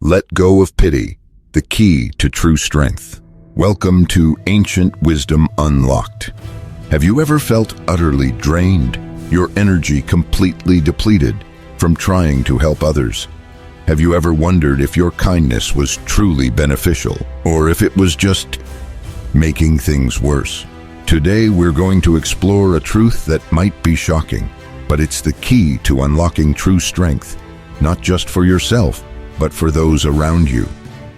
Let go of pity, the key to true strength. Welcome to Ancient Wisdom Unlocked. Have you ever felt utterly drained, your energy completely depleted from trying to help others? Have you ever wondered if your kindness was truly beneficial, or if it was just making things worse? Today we're going to explore a truth that might be shocking, but it's the key to unlocking true strength, not just for yourself, but for those around you.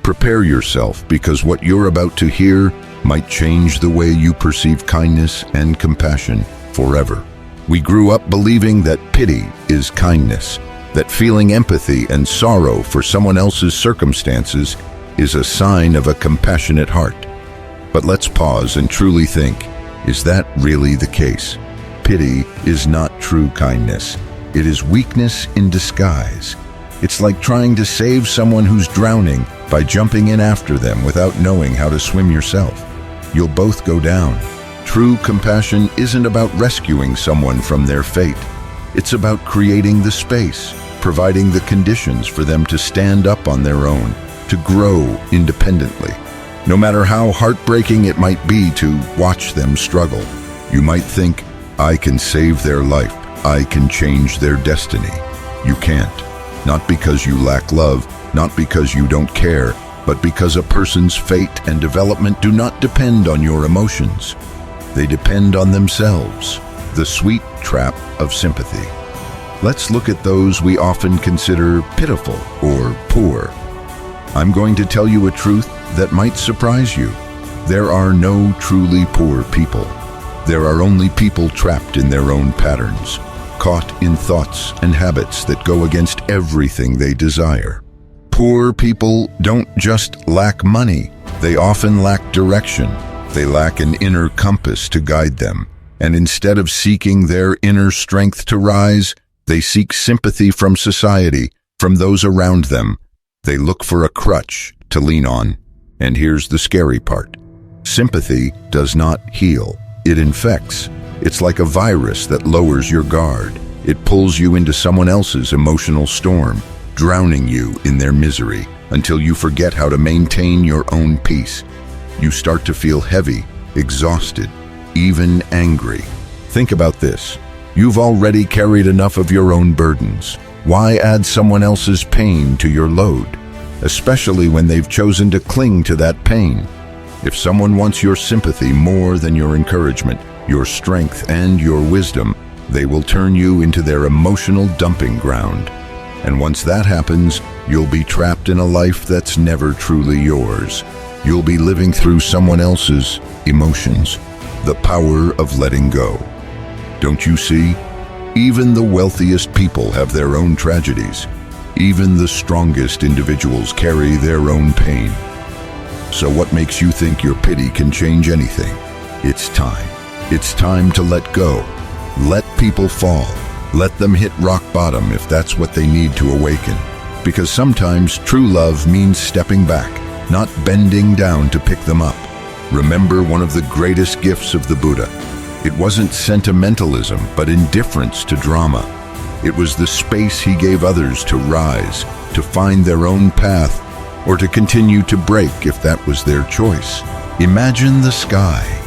Prepare yourself, because what you're about to hear might change the way you perceive kindness and compassion forever. We grew up believing that pity is kindness, that feeling empathy and sorrow for someone else's circumstances is a sign of a compassionate heart. But let's pause and truly think, is that really the case? Pity is not true kindness. It is weakness in disguise. It's like trying to save someone who's drowning by jumping in after them without knowing how to swim yourself. You'll both go down. True compassion isn't about rescuing someone from their fate. It's about creating the space, providing the conditions for them to stand up on their own, to grow independently. No matter how heartbreaking it might be to watch them struggle, you might think, I can save their life, I can change their destiny. You can't. Not because you lack love, not because you don't care, but because a person's fate and development do not depend on your emotions. They depend on themselves. The sweet trap of sympathy. Let's look at those we often consider pitiful or poor. I'm going to tell you a truth that might surprise you. There are no truly poor people. There are only people trapped in their own patterns, caught in thoughts and habits that go against everything they desire. Poor people don't just lack money, they often lack direction. They lack an inner compass to guide them, and instead of seeking their inner strength to rise, they seek sympathy from society, from those around them. They look for a crutch to lean on. And here's the scary part. Sympathy does not heal, it infects. It's like a virus that lowers your guard. It pulls you into someone else's emotional storm, drowning you in their misery until you forget how to maintain your own peace. You start to feel heavy, exhausted, even angry. Think about this. You've already carried enough of your own burdens. Why add someone else's pain to your load? Especially when they've chosen to cling to that pain. If someone wants your sympathy more than your encouragement, your strength and your wisdom, they will turn you into their emotional dumping ground. And once that happens, you'll be trapped in a life that's never truly yours. You'll be living through someone else's emotions. The power of letting go. Don't you see? Even the wealthiest people have their own tragedies. Even the strongest individuals carry their own pain. So what makes you think your pity can change anything? It's time. It's time to let go. Let people fall. Let them hit rock bottom if that's what they need to awaken. Because sometimes true love means stepping back, not bending down to pick them up. Remember one of the greatest gifts of the Buddha. It wasn't sentimentalism, but indifference to drama. It was the space he gave others to rise, to find their own path, or to continue to break if that was their choice. Imagine the sky.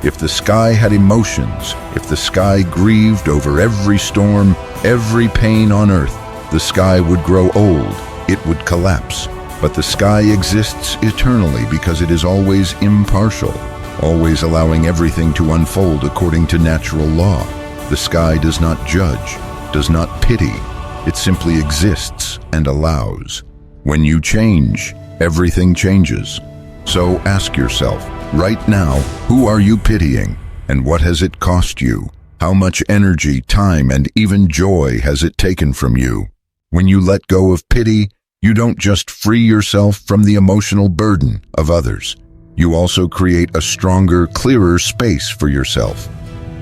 If the sky had emotions, if the sky grieved over every storm, every pain on earth, the sky would grow old, it would collapse. But the sky exists eternally because it is always impartial, always allowing everything to unfold according to natural law. The sky does not judge, does not pity, it simply exists and allows. When you change, everything changes. So ask yourself, right now, who are you pitying, and what has it cost you? How much energy, time, and even joy has it taken from you? When you let go of pity, you don't just free yourself from the emotional burden of others. You also create a stronger, clearer space for yourself.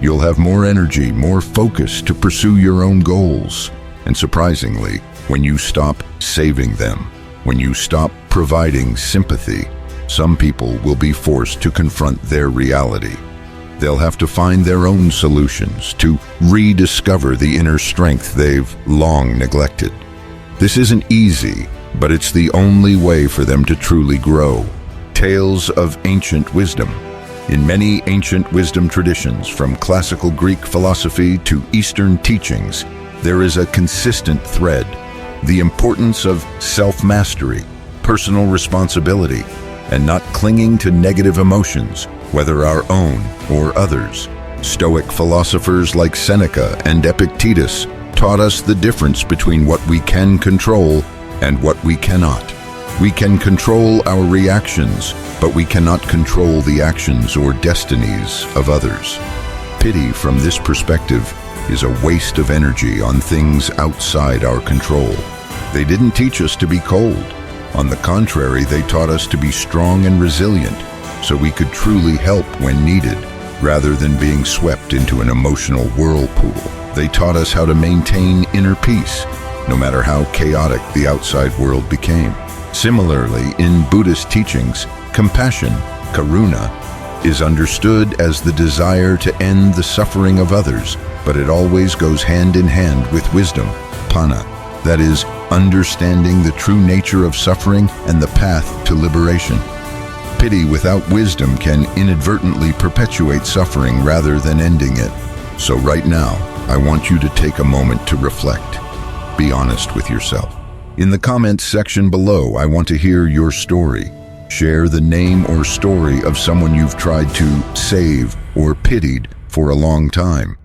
You'll have more energy, more focus to pursue your own goals. And surprisingly, when you stop saving them, when you stop providing sympathy, some people will be forced to confront their reality. They'll have to find their own solutions to rediscover the inner strength they've long neglected. This isn't easy, but it's the only way for them to truly grow. Tales of ancient wisdom. In many ancient wisdom traditions, from classical Greek philosophy to Eastern teachings, there is a consistent thread: the importance of self-mastery, personal responsibility, and not clinging to negative emotions, whether our own or others. Stoic philosophers like Seneca and Epictetus taught us the difference between what we can control and what we cannot. We can control our reactions, but we cannot control the actions or destinies of others. Pity from this perspective is a waste of energy on things outside our control. They didn't teach us to be cold. On the contrary, they taught us to be strong and resilient, so we could truly help when needed, rather than being swept into an emotional whirlpool. They taught us how to maintain inner peace, no matter how chaotic the outside world became. Similarly, in Buddhist teachings, compassion, karuna, is understood as the desire to end the suffering of others, but it always goes hand in hand with wisdom, panna, that is, understanding the true nature of suffering and the path to liberation. Pity without wisdom can inadvertently perpetuate suffering rather than ending it. So right now, I want you to take a moment to reflect. Be honest with yourself. In the comments section below, I want to hear your story. Share the name or story of someone you've tried to save or pitied for a long time.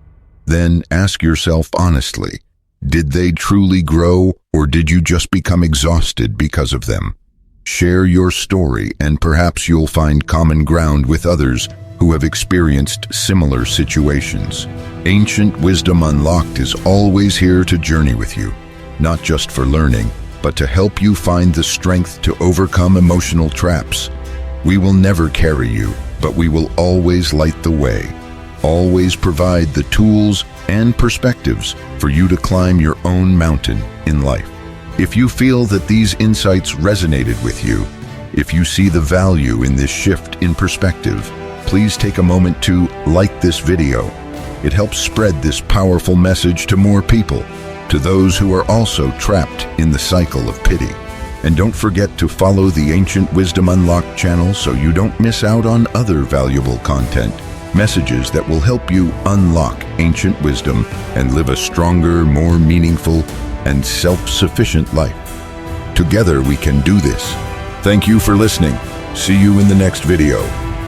Then ask yourself honestly, did they truly grow, or did you just become exhausted because of them? Share your story, and perhaps you'll find common ground with others who have experienced similar situations. Ancient Wisdom Unlocked is always here to journey with you, not just for learning, but to help you find the strength to overcome emotional traps. We will never carry you, but we will always light the way, always provide the tools and perspectives for you to climb your own mountain in life. If you feel that these insights resonated with you, if you see the value in this shift in perspective, please take a moment to like this video. It helps spread this powerful message to more people, to those who are also trapped in the cycle of pity. And don't forget to follow the Ancient Wisdom Unlocked channel so you don't miss out on other valuable content, messages that will help you unlock ancient wisdom and live a stronger, more meaningful, and self-sufficient life. Together we can do this. Thank you for listening. See you in the next video.